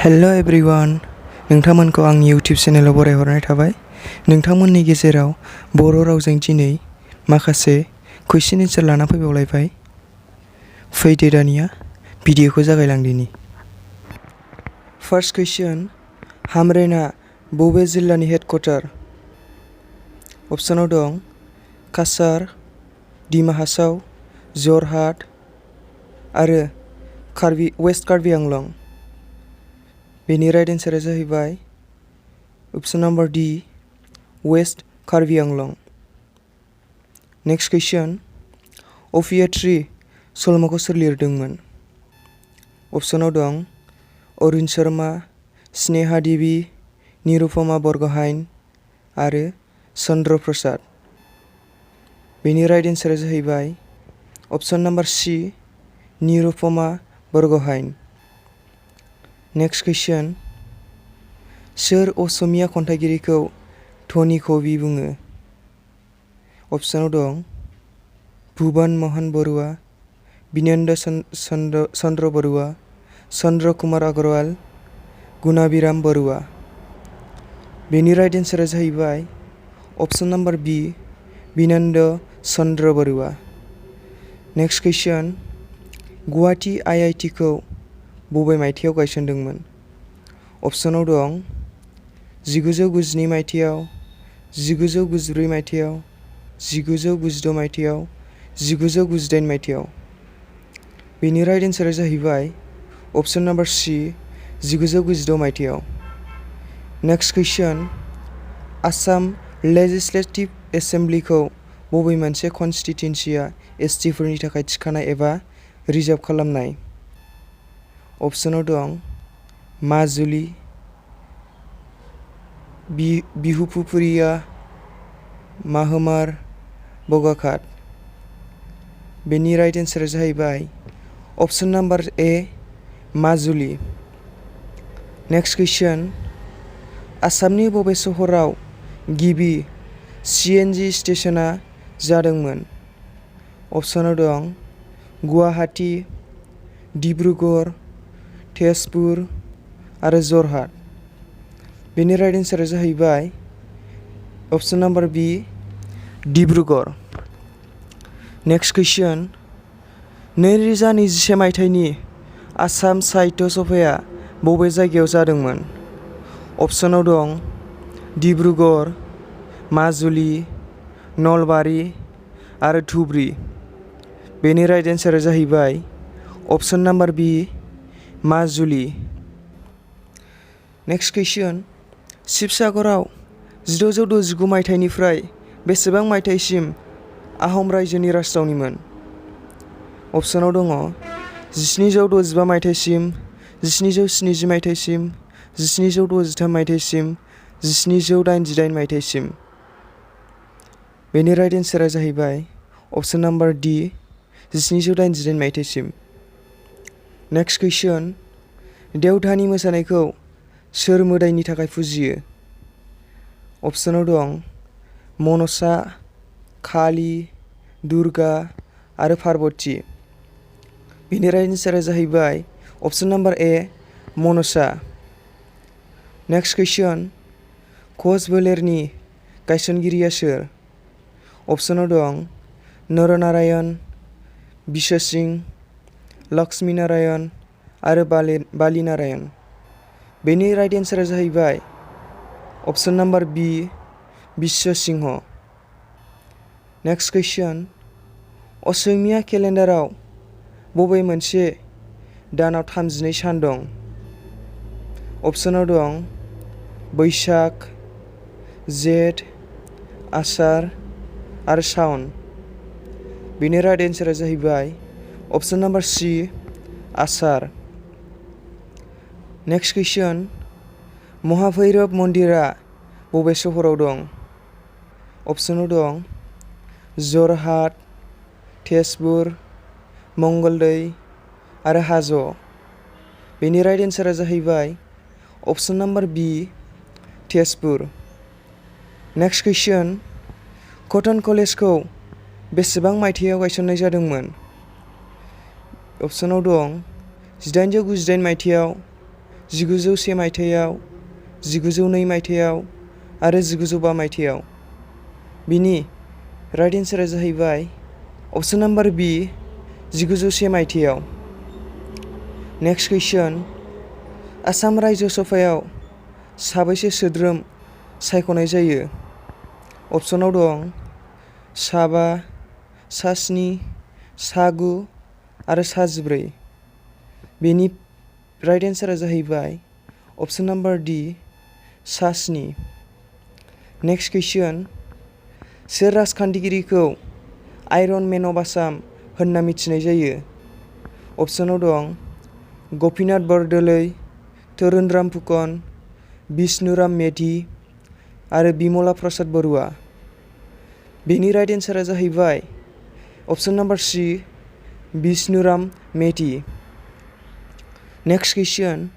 Hello everyone नोंथांमोनखौ आंनि YouTube चेनेलाव बरायहरनाय थाबाय। नोंथांमोननि गेजेराव बर' रावजों दिनै माखासे कुइसन एन्सार लाना फैबावलायबाय। फैदो दानिया भिडिअखौ जागायलांदिनि। फार्स्ट कुइसन, हामरेना बबे जिल्लानि हेडक्वार्टार? अप्शनाव दं काछार, डिमा हासाव, जरहाट आरो वेस्ट कार्बि आंलं। बेनि राइट एन्सारा जाहैबाय option number D, west Karbi आंलं। नेक्स्ट कुइसन, अफिया ट्री सल'माखौ सोर लिरदोंमोन? अप्शनाव दं अरुण शर्मा, स्नेहा देवी, निरुपमा बरग'हाइन आरो चन्द्र प्रसाद। बेनि राइट एन्सारा जाहैबाय option number C, Nirupama Borgohain. Next question, सोर असमिया खन्थाइगिरिखौ धनी कवि बुङो? अप्शनाव दं भुवन मोहन बरुवा, बिनेन्द्र चन्द्र बरुवा, चन्द्र कुमार अग्रवाल, गुणाभिराम बरुवा। बेनि राइट एन्सारा जाहैबाय अप्शन नम्बर बी, बिनेन्द्र चन्द्र बरुवा। नेक्स्ट कुइसन, गुवाहाटी IIT खौ बबे मायथाइयाव गायसनदोंमोन? अप्शनाव दं 1992 मायथाइयाव, 1994 मायथाइयाव, 1996 मायथाइयाव, 1998 मायथाइयाव। बेनि राइट एन्सारा जाहैबाय अप्शन नम्बर सी, 1996 मायथाइयाव। नेक्स्ट कुइसन, आसाम लेजिस्लेटिभ एसेम्ब्लिखौ बबे मोनसे कनस्टिटिउन्सिया ST फोरनि थाखाय थिखानाय एबा रिजार्भ खालामनाय? अप्शनाव दं माजुलि, बिहुपुरिया, माहमार, बगाखात। बेनि राइट एन्सारा जाहैबाय अप्शन नम्बर ए, माजुलि। नेक्स्ट कुइसन, आसामनि बबे सहराव गिबि CNG स्टेशना जादोंमोन? अप्शनाव दं गुवाहाटी, डिब्रुगड़, तेजपुर आरो जरहाट। बेनि राइट एन्सारा जाहैबाय अप्शन नम्बर बी, डिब्रुगड़। नेक्स्ट कुइसन, 2021 मायथाइनि आसाम साहित्य सभाया बबे जायगायाव जादोंमोन? अप्शनाव दं डिब्रुगड़, माजुलि, नलबारि आरो धुबुरी। बेनि राइट एन्सारा जाहैबाय अप्शन नम्बर बी, माजुलि। नेक्स्ट कुइसन, शिबसागराव 1669 मायथाइनिफ्राय बेसेबां मायथाइसिम आहम रायजोनि राजथावनिमोन? अप्शनाव दङ 1765 मायथाइसिम, 1770 मायथाइसिम, 1763 मायथाइसिम, 1788 मायथाइसिम। बेनि राइट एन्सारा जाहैबाय अप्शन नम्बर डी, 1788 मायथाइसिम। नेक्स्ट कुइसन, देवधानि मोसानायखौ सोर मोदायनि थाखाय फुजियो? अप्शनाव दं मनसा, काली, दुर्गा आरो पार्बती। बेनि राइट एन्सारा जाहैबाय अप्शन नम्बर ए, मनसा। नेक्स्ट कुइसन, कच फोलेरनि गायसनगिरिया सोर? अप्शनाव दं नरनारायण, बिश्व सिंह, लक्ष्मी नारायण आरो बाली नारायण। बेनि राइट एन्सारा जाहैबाय अप्शन नम्बर बी, बिश्व सिंह। नेक्स्ट कुइसन, असमिया केलेन्डाराव बबे मोनसे दानाव 32 सान दं? अप्शनाव दं बैसाग, जेठ, आसार आरो सावन। बेनि राइट एन्सारा जाहैबाय अप्शन नम्बर सी, आसार। नेक्स्ट कुइसन, महाभैरब मन्दिरा बबे सहराव दं? अप्शनाव दं जरहाट, तेजपुर, मंगलदै आरो हाज'। बेनि राइट एन्सारा जाहैबाय अप्शन नम्बर बी, तेजपुर। नेक्स्ट कुइसन, कटन कलेजखौ बेसेबां मायथाइयाव गायसननाय जादोंमोन? अप्शनाव दं 1898 मायथाइयाव, 1901 मायथाइयाव, 1902 मायथाइयाव आरो 1905 मायथाइयाव। बिनि राइट एन्सारा जाहैबाय अपसन नाम्बार बी 1901 मायथाइयाव। नेक्स्ट कुइसन, आसाम रायजो सभायाव साबैसे सोद्रोम सायख'नाय जायो? अपसनाव दं सा 5, सा 7, सा 9 आरो सा 14। बेनि राइट एन्सारा जाहैबाय अपसन नाम्बार डी सा 7। नेक्स्ट कुइसन, सोर राजखान्थिगिरिखौ आयरन मेन अफ आसाम होनना मिथिनाय जायो? अपसनाव दं गपिनाथ बरदलै, तरुणराम फुकन, बिष्णुराम मेधि आरो बिमला प्रसाद बरुवा। बेनि राइट एन्सारा जाहैबाय option number C बिष्णुराम Medhi. Next कुइसन,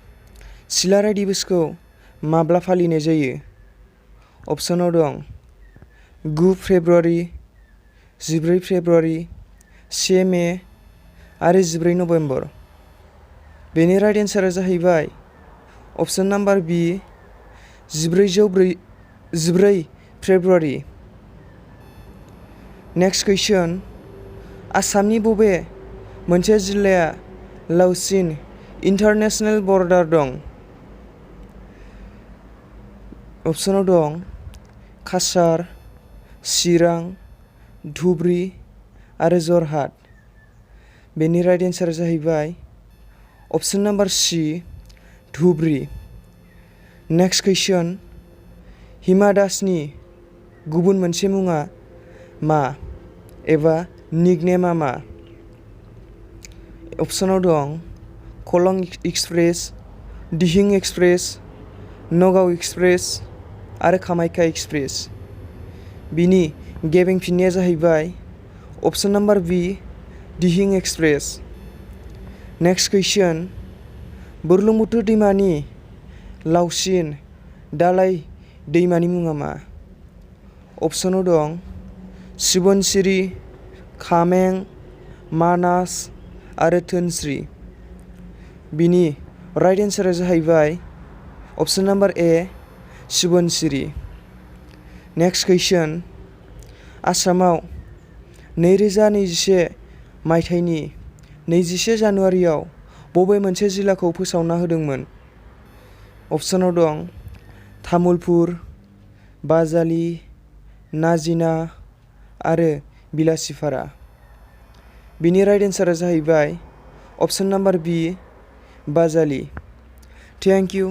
सिलाराय दिबसखौ माब्ला फालिनाय जायो? अपसनाव दं 9 फेब्रुवारि, 14 फेब्रुवारि, 1 मे आरो 14 नभेम्बर। बेनि राइट एन्सारा जाहैबाय अपसन नाम्बार बी 14 फेब्रुवारि। नेक्स्ट कुइसन, आसामनि बबे मोनसे जिल्लाया लावसिन इन्टारनेशनेल बर्डार दं? अपसनाव दं काछार, चिरां, धुबरी आरो जरहाट। बेनि राइट एन्सारा जाहैबाय option number C Dhubri. Next कुइसन, हिमा दासनि गुबुन मोनसे मुङा मा एबा निकनेमआ मा? अपसनाव दं कलं express, Dihing express, Nagaon express आरो कामाख्या एक्सप्रेस। बिनि गेबें फिननाया जाहैबाय अपसन नाम्बार बी दिहिं एक्सप्रेस। नेक्स्ट कुइसन, बुरलुंबुथुर दैमानि लावसिन दालाय दैमानि मुङा मा? अपसनाव दं सुबनसिरि, कामें, मानास आरो धोनस्रि। बिनि राइट एन्सारा जाहैबाय अपसन नाम्बार ए सुबनसिरि। नेक्स्ट कुइसन, आसामाव 2021 मायथाइनि 21 जानुवारियाव बबे मोनसे जिल्लाखौ फोसावना होदोंमोन? अपसनाव दं तामुलपुर, बाजालि, नाजिना आरो बिलासिपारा। बिनि राइट एन्सारा जाहैबाय option number B Bajali. Thank U.